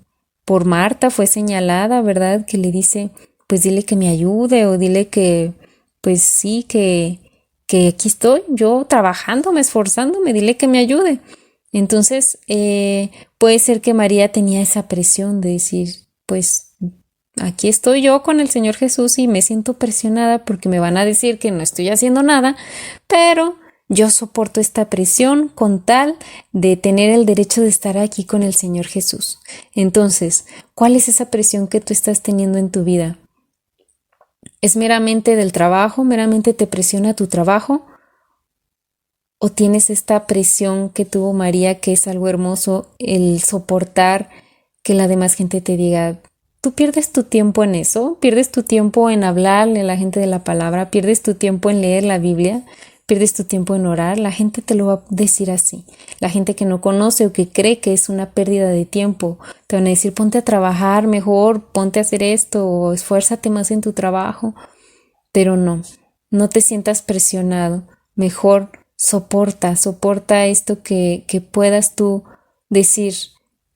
Marta, fue señalada, ¿verdad? Que le dice, pues dile que me ayude, o dile que, pues sí, que aquí estoy yo trabajándome, esforzándome, dile que me ayude. Entonces, puede ser que María tenía esa presión de decir, pues aquí estoy yo con el Señor Jesús y me siento presionada porque me van a decir que no estoy haciendo nada, pero yo soporto esta presión con tal de tener el derecho de estar aquí con el Señor Jesús. Entonces, ¿cuál es esa presión que tú estás teniendo en tu vida? ¿Es meramente del trabajo? ¿Meramente te presiona tu trabajo? ¿O tienes esta presión que tuvo María, que es algo hermoso, el soportar que la demás gente te diga, tú pierdes tu tiempo en eso, pierdes tu tiempo en hablarle a la gente de la palabra, pierdes tu tiempo en leer la Biblia, pierdes tu tiempo en orar? La gente te lo va a decir así. La gente que no conoce o que cree que es una pérdida de tiempo, te van a decir, ponte a trabajar mejor, ponte a hacer esto, o esfuérzate más en tu trabajo. Pero no te sientas presionado. Mejor soporta esto que puedas tú decir,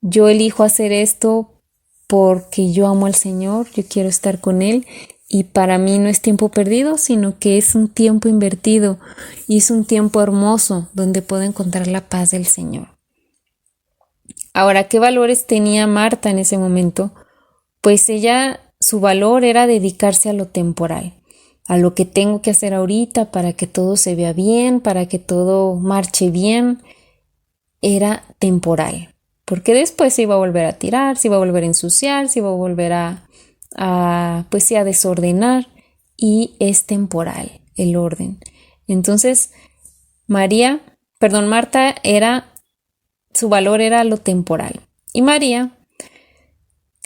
yo elijo hacer esto porque yo amo al Señor, yo quiero estar con Él y para mí no es tiempo perdido, sino que es un tiempo invertido y es un tiempo hermoso donde puedo encontrar la paz del Señor. Ahora, ¿qué valores tenía Marta en ese momento? Pues su valor era dedicarse a lo temporal, a lo que tengo que hacer ahorita para que todo se vea bien, para que todo marche bien. Era temporal, porque después se iba a volver a tirar, se iba a volver a ensuciar, se iba a volver a desordenar, y es temporal el orden. Entonces, Marta su valor era lo temporal, y María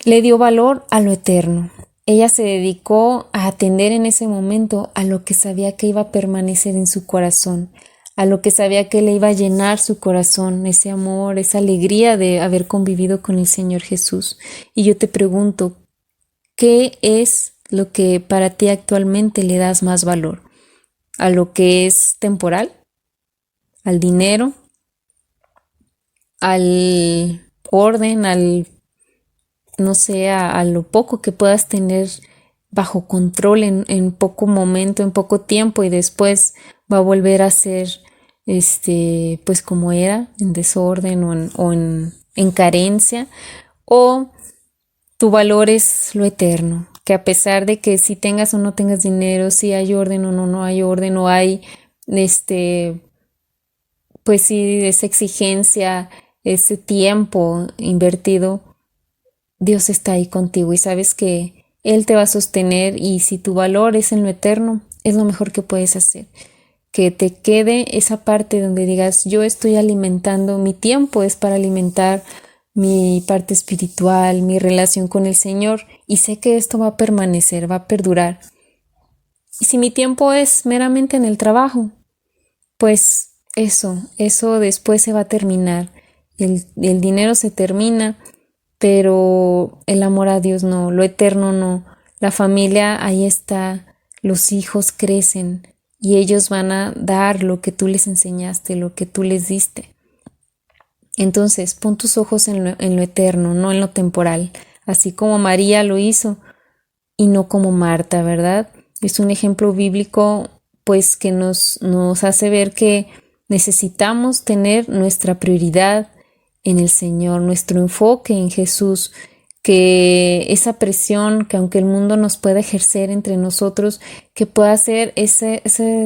le dio valor a lo eterno. Ella se dedicó a atender en ese momento a lo que sabía que iba a permanecer en su corazón, a lo que sabía que le iba a llenar su corazón, ese amor, esa alegría de haber convivido con el Señor Jesús. Y yo te pregunto, ¿qué es lo que para ti actualmente le das más valor? ¿A lo que es temporal? ¿Al dinero? ¿Al orden? A lo poco que puedas tener bajo control en poco momento, en poco tiempo, y después va a volver a ser pues como era, en desorden o en carencia? ¿O tu valor es lo eterno, que a pesar de que si tengas o no tengas dinero, si hay orden o no hay orden, o hay pues sí, esa exigencia, ese tiempo invertido, Dios está ahí contigo y sabes que Él te va a sostener, y si tu valor es en lo eterno, es lo mejor que puedes hacer. Que te quede esa parte donde digas, yo estoy alimentando, mi tiempo es para alimentar mi parte espiritual, mi relación con el Señor, y sé que esto va a permanecer, va a perdurar. Y si mi tiempo es meramente en el trabajo, pues eso después se va a terminar. El dinero se termina, pero el amor a Dios no, lo eterno no. La familia ahí está, los hijos crecen y ellos van a dar lo que tú les enseñaste, lo que tú les diste. Entonces, pon tus ojos en lo eterno, no en lo temporal, así como María lo hizo y no como Marta, ¿verdad? Es un ejemplo bíblico, pues, que nos hace ver que necesitamos tener nuestra prioridad en el Señor, nuestro enfoque en Jesús, que esa presión que aunque el mundo nos pueda ejercer entre nosotros, que pueda hacer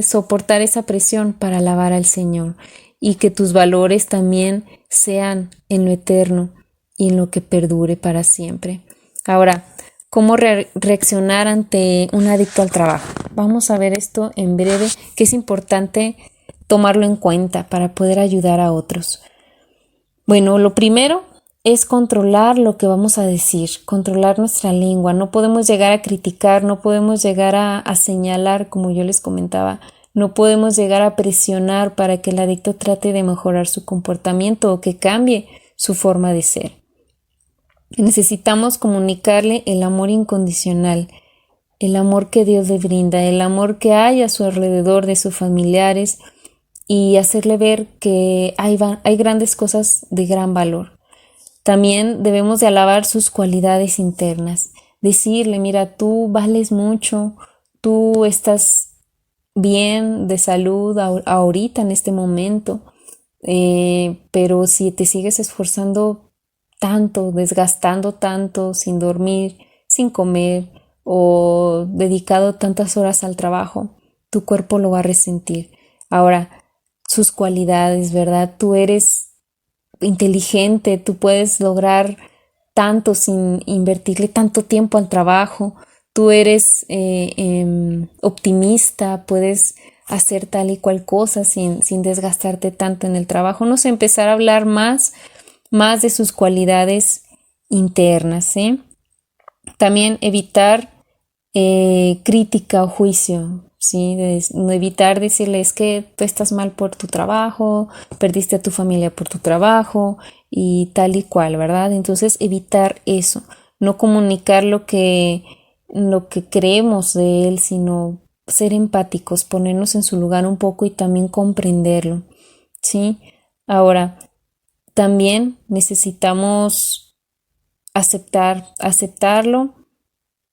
soportar esa presión para alabar al Señor, y que tus valores también sean en lo eterno y en lo que perdure para siempre. Ahora, ¿cómo reaccionar ante un adicto al trabajo? Vamos a ver esto en breve, que es importante tomarlo en cuenta para poder ayudar a otros. Bueno, lo primero es controlar lo que vamos a decir, controlar nuestra lengua. No podemos llegar a criticar, no podemos llegar a señalar, como yo les comentaba. No podemos llegar a presionar para que el adicto trate de mejorar su comportamiento o que cambie su forma de ser. Necesitamos comunicarle el amor incondicional, el amor que Dios le brinda, el amor que hay a su alrededor de sus familiares, y hacerle ver que hay grandes cosas de gran valor. También debemos de alabar sus cualidades internas, decirle, mira, tú vales mucho, tú estás bien de salud ahorita en este momento, pero si te sigues esforzando tanto, desgastando tanto, sin dormir, sin comer o dedicado tantas horas al trabajo, tu cuerpo lo va a resentir. Ahora, sus cualidades, ¿verdad? Tú eres inteligente, tú puedes lograr tanto sin invertirle tanto tiempo al trabajo, tú eres optimista, puedes hacer tal y cual cosa sin desgastarte tanto en el trabajo. No sé, empezar a hablar más de sus cualidades internas, ¿sí? También evitar crítica o juicio, ¿sí? Evitar decirles que tú estás mal por tu trabajo, perdiste a tu familia por tu trabajo y tal y cual, ¿verdad? Entonces evitar eso, no comunicar lo que creemos de él, sino ser empáticos, ponernos en su lugar un poco y también comprenderlo, ¿sí? Ahora, también necesitamos aceptarlo,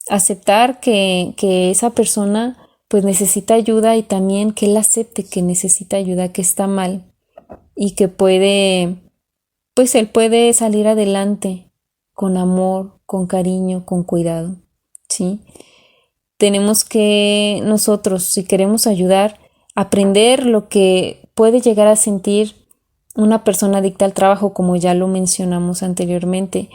aceptar que esa persona pues necesita ayuda y también que él acepte que necesita ayuda, que está mal y que él puede salir adelante con amor, con cariño, con cuidado, ¿sí? Tenemos que nosotros, si queremos ayudar, aprender lo que puede llegar a sentir una persona adicta al trabajo, como ya lo mencionamos anteriormente.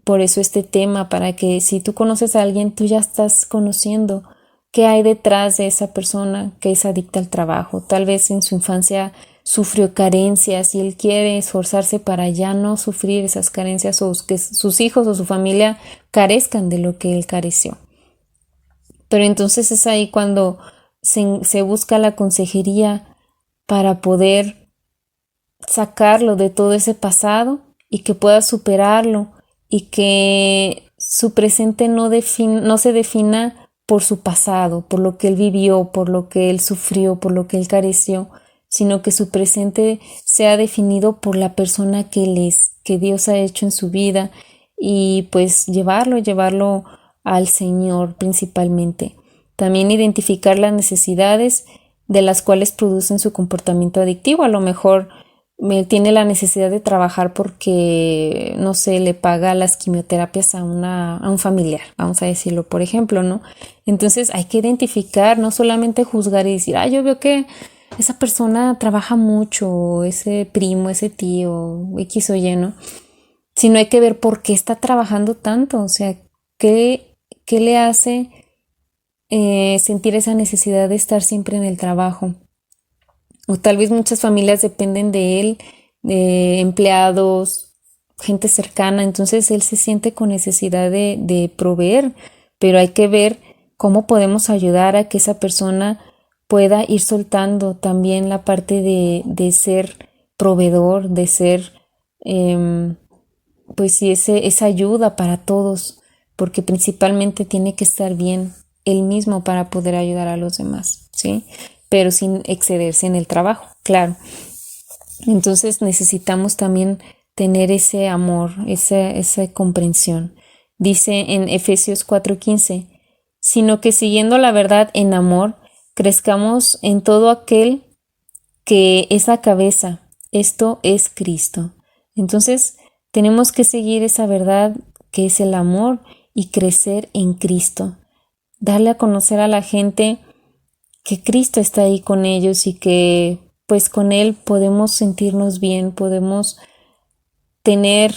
Por eso este tema, para que si tú conoces a alguien, tú ya estás conociendo qué hay detrás de esa persona que es adicta al trabajo. Tal vez en su infancia sufrió carencias y él quiere esforzarse para ya no sufrir esas carencias o que sus hijos o su familia carezcan de lo que él careció. Pero entonces es ahí cuando se busca la consejería para poder sacarlo de todo ese pasado y que pueda superarlo y que su presente no se defina por su pasado, por lo que él vivió, por lo que él sufrió, por lo que él careció, sino que su presente sea definido por la persona que él es, que Dios ha hecho en su vida y pues llevarlo al Señor principalmente. También identificar las necesidades de las cuales producen su comportamiento adictivo. A lo mejor tiene la necesidad de trabajar porque, no sé, le paga las quimioterapias a un familiar, vamos a decirlo, por ejemplo, ¿no? Entonces hay que identificar, no solamente juzgar y decir, yo veo que esa persona trabaja mucho, ese primo, ese tío, X o Y, ¿no? Sino hay que ver por qué está trabajando tanto, o sea, qué le hace sentir esa necesidad de estar siempre en el trabajo. O tal vez muchas familias dependen de él, de empleados, gente cercana, entonces él se siente con necesidad de proveer, pero hay que ver cómo podemos ayudar a que esa persona pueda ir soltando también la parte de ser proveedor, de ser, pues sí, esa ayuda para todos, porque principalmente tiene que estar bien él mismo para poder ayudar a los demás, ¿sí? Pero sin excederse en el trabajo, claro. Entonces necesitamos también tener ese amor, esa comprensión. Dice en Efesios 4:15, sino que siguiendo la verdad en amor, crezcamos en todo aquel que es la cabeza, esto es Cristo. Entonces tenemos que seguir esa verdad que es el amor y crecer en Cristo. Darle a conocer a la gente que Cristo está ahí con ellos y que pues con Él podemos sentirnos bien, podemos tener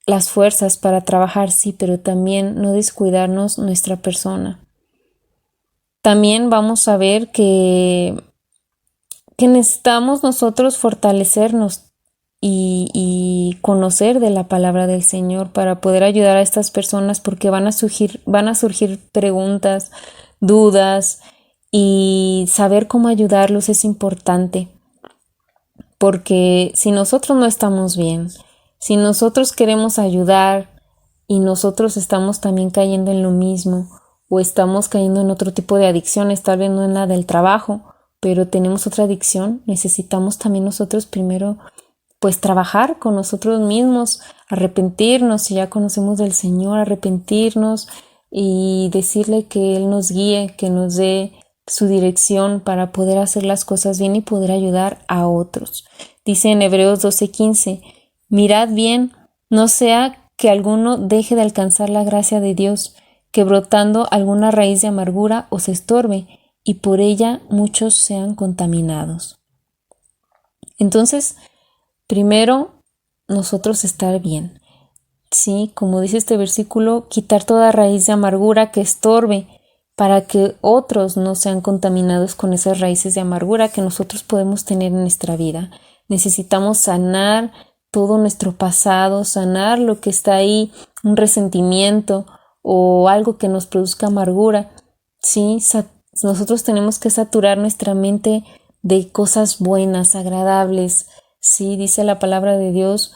las fuerzas para trabajar, sí, pero también no descuidarnos nuestra persona. También vamos a ver que necesitamos nosotros fortalecernos y conocer de la palabra del Señor para poder ayudar a estas personas porque van a surgir preguntas, dudas, y saber cómo ayudarlos es importante, porque si nosotros no estamos bien, si nosotros queremos ayudar y nosotros estamos también cayendo en lo mismo o estamos cayendo en otro tipo de adicciones, tal vez no en la del trabajo, pero tenemos otra adicción, necesitamos también nosotros primero pues trabajar con nosotros mismos, arrepentirnos, si ya conocemos del Señor, arrepentirnos y decirle que Él nos guíe, que nos dé su dirección para poder hacer las cosas bien y poder ayudar a otros. Dice en Hebreos 12:15, mirad bien, no sea que alguno deje de alcanzar la gracia de Dios, que brotando alguna raíz de amargura os estorbe y por ella muchos sean contaminados. Entonces, primero, nosotros estar bien. Sí, como dice este versículo, quitar toda raíz de amargura que estorbe para que otros no sean contaminados con esas raíces de amargura que nosotros podemos tener en nuestra vida. Necesitamos sanar todo nuestro pasado, sanar lo que está ahí, un resentimiento o algo que nos produzca amargura. Sí, nosotros tenemos que saturar nuestra mente de cosas buenas, agradables. Sí, dice la palabra de Dios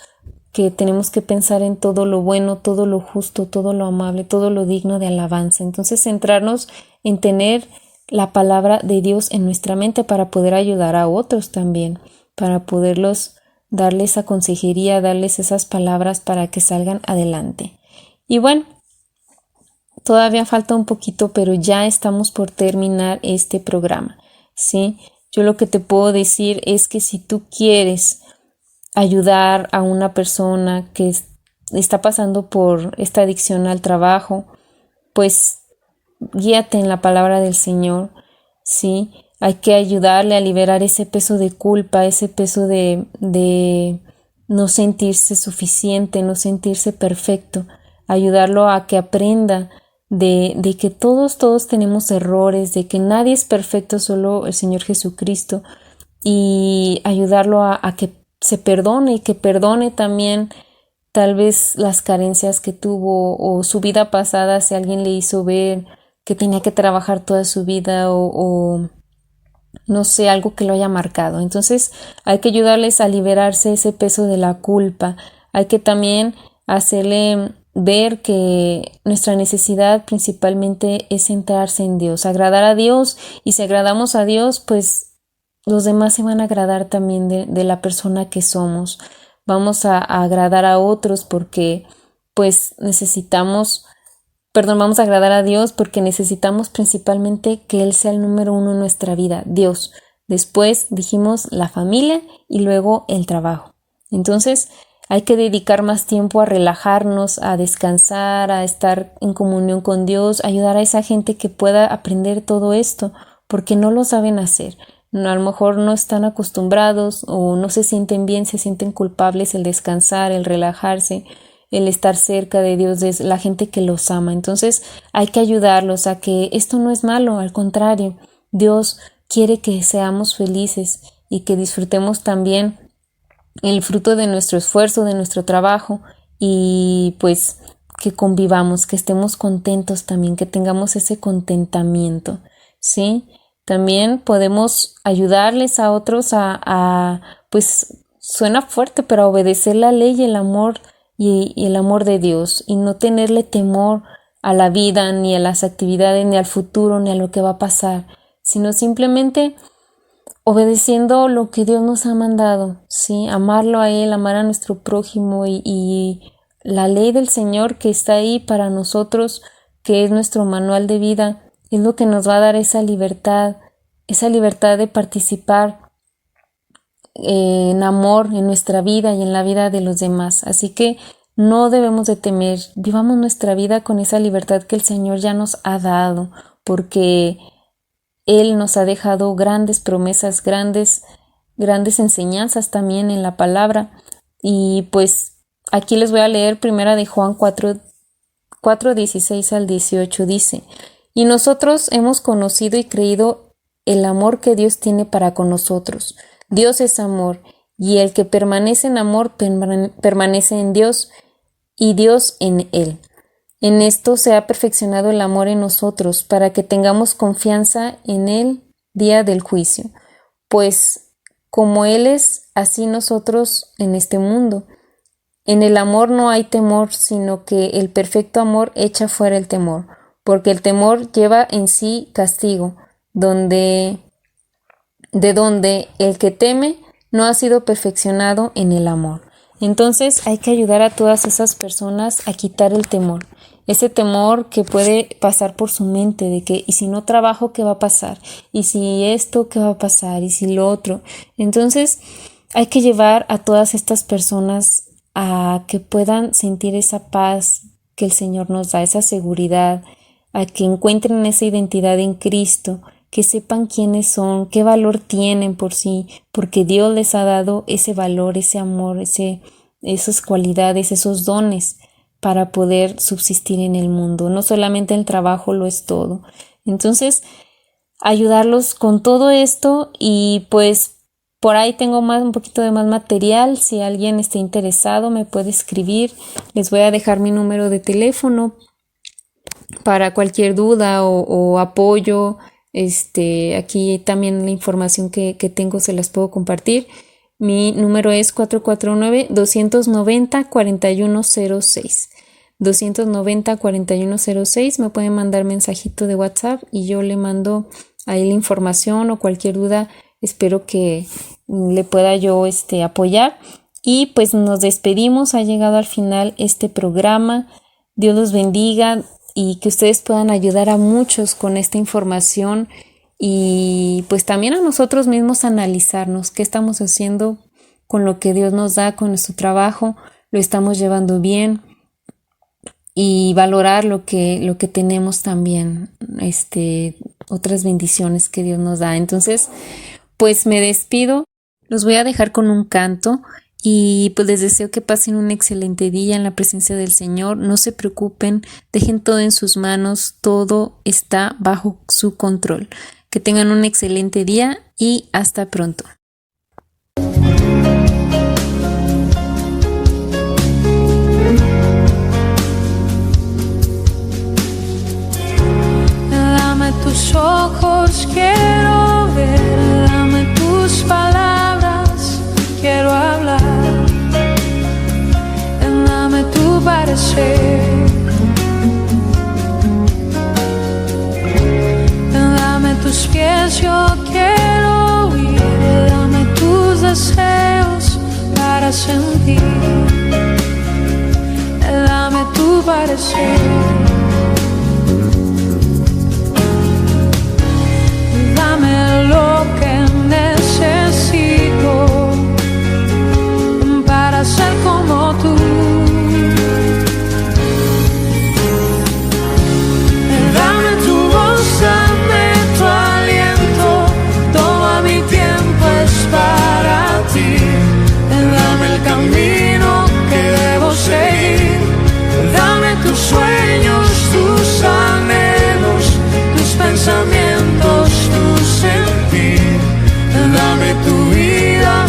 que tenemos que pensar en todo lo bueno, todo lo justo, todo lo amable, todo lo digno de alabanza. Entonces, centrarnos en tener la palabra de Dios en nuestra mente para poder ayudar a otros también, para poderlos darles esa consejería, darles esas palabras para que salgan adelante. Y bueno, todavía falta un poquito, pero ya estamos por terminar este programa, ¿sí? Yo lo que te puedo decir es que si tú quieres ayudar a una persona que está pasando por esta adicción al trabajo, pues guíate en la palabra del Señor, ¿sí? Hay que ayudarle a liberar ese peso de culpa, ese peso de no sentirse suficiente, no sentirse perfecto, ayudarlo a que aprenda de que todos tenemos errores, de que nadie es perfecto, solo el Señor Jesucristo, y ayudarlo a que se perdone y que perdone también tal vez las carencias que tuvo o su vida pasada, si alguien le hizo ver que tenía que trabajar toda su vida o no sé, algo que lo haya marcado. Entonces hay que ayudarles a liberarse ese peso de la culpa. Hay que también hacerle ver que nuestra necesidad principalmente es centrarse en Dios, agradar a Dios, y si agradamos a Dios, pues los demás se van a agradar también de la persona que somos. Vamos a agradar a otros porque pues vamos a agradar a Dios porque necesitamos principalmente que Él sea el número uno en nuestra vida, Dios. Después dijimos la familia y luego el trabajo. Entonces hay que dedicar más tiempo a relajarnos, a descansar, a estar en comunión con Dios, ayudar a esa gente que pueda aprender todo esto porque no lo saben hacer. A lo mejor no están acostumbrados o no se sienten bien, se sienten culpables el descansar, el relajarse, el estar cerca de Dios, de la gente que los ama. Entonces hay que ayudarlos a que esto no es malo, al contrario, Dios quiere que seamos felices y que disfrutemos también el fruto de nuestro esfuerzo, de nuestro trabajo, y pues que convivamos, que estemos contentos también, que tengamos ese contentamiento, ¿sí? También podemos ayudarles a otros pues suena fuerte, pero a obedecer la ley y el amor y el amor de Dios, y no tenerle temor a la vida, ni a las actividades, ni al futuro, ni a lo que va a pasar, sino simplemente obedeciendo lo que Dios nos ha mandado, ¿sí? Amarlo a Él, amar a nuestro prójimo y la ley del Señor que está ahí para nosotros, que es nuestro manual de vida, es lo que nos va a dar esa libertad de participar en amor en nuestra vida y en la vida de los demás. Así que no debemos de temer, vivamos nuestra vida con esa libertad que el Señor ya nos ha dado, porque Él nos ha dejado grandes promesas, grandes enseñanzas también en la palabra. Y pues aquí les voy a leer primera de Juan 4:16 al 18, dice: y nosotros hemos conocido y creído el amor que Dios tiene para con nosotros. Dios es amor, y el que permanece en amor permanece en Dios, y Dios en él. En esto se ha perfeccionado el amor en nosotros, para que tengamos confianza en el día del juicio. Pues como Él es, así nosotros en este mundo. En el amor no hay temor, sino que el perfecto amor echa fuera el temor, porque el temor lleva en sí castigo, de donde el que teme no ha sido perfeccionado en el amor. Entonces hay que ayudar a todas esas personas a quitar el temor, ese temor que puede pasar por su mente de que, ¿y si no trabajo, qué va a pasar? ¿Y si esto, qué va a pasar? ¿Y si lo otro? Entonces hay que llevar a todas estas personas a que puedan sentir esa paz que el Señor nos da, esa seguridad, a que encuentren esa identidad en Cristo, que sepan quiénes son, qué valor tienen por sí, porque Dios les ha dado ese valor, ese amor, esas cualidades, esos dones para poder subsistir en el mundo. No solamente el trabajo lo es todo. Entonces, ayudarlos con todo esto y pues por ahí tengo un poquito de más material. Si alguien está interesado me puede escribir. Les voy a dejar mi número de teléfono para cualquier duda o apoyo. Aquí también la información que tengo se las puedo compartir. Mi número es 449-290-4106. 290-4106. Me pueden mandar mensajito de WhatsApp y yo le mando ahí la información o cualquier duda. Espero que le pueda yo apoyar. Y pues nos despedimos. Ha llegado al final este programa. Dios los bendiga y que ustedes puedan ayudar a muchos con esta información y pues también a nosotros mismos analizarnos qué estamos haciendo con lo que Dios nos da, con nuestro trabajo, lo estamos llevando bien y valorar lo que tenemos también, otras bendiciones que Dios nos da. Entonces, pues me despido, los voy a dejar con un canto y pues les deseo que pasen un excelente día en la presencia del Señor. No se preocupen, dejen todo en sus manos, todo está bajo su control. Que tengan un excelente día y hasta pronto. Dame tus ojos, quiero ver, dame tus palabras, quiero hablar, dame tu parecer, dame tus pies, yo quiero ir, dame tus deseos para sentir, dame tu parecer. Dame lo que necesito para ser como tú. Dame tu voz, dame tu aliento, todo mi tiempo es para ti. Dame el camino que debo seguir, dame tus sueños, tus anhelos, tus pensamientos, tu sentir, dame tu vida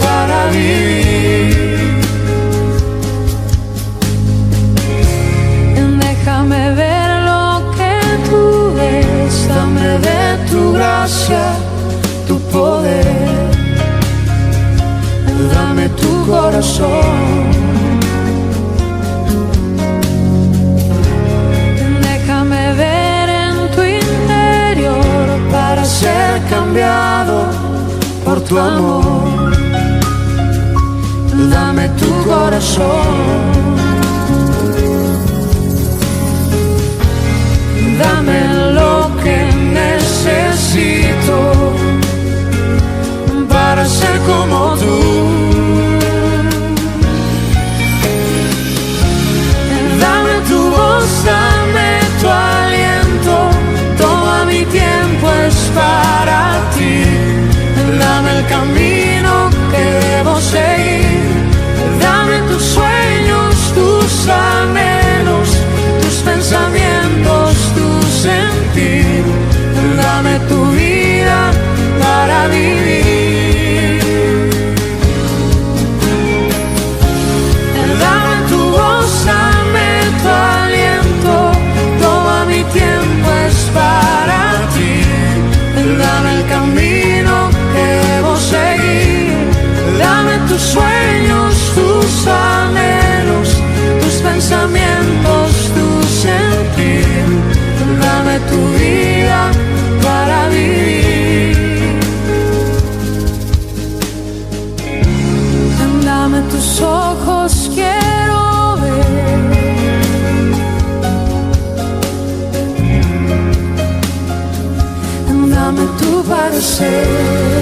para vivir. Déjame ver lo que tú ves, dame de tu gracia, tu poder, dame tu corazón. Déjame ver en tu interior para ser cambiado por tu amor. Dame tu corazón. Dame lo que necesito para ser como tú. Dame tu voz, dame tu aliento, todo mi tiempo es para ti. Dame el camino que debo seguir, dame tus sueños, tus anhelos, tus pensamientos, tu sentir, dame tu vida para vivir. Dame tu voz, dame tu aliento, todo mi tiempo es para ti. Dame el camino que debo seguir, dame tus sueños, tus anhelos, tus pensamientos, tu sentir, dame tu vida para vivir. Dame tus ojos, quiero ver, dame tu parecer.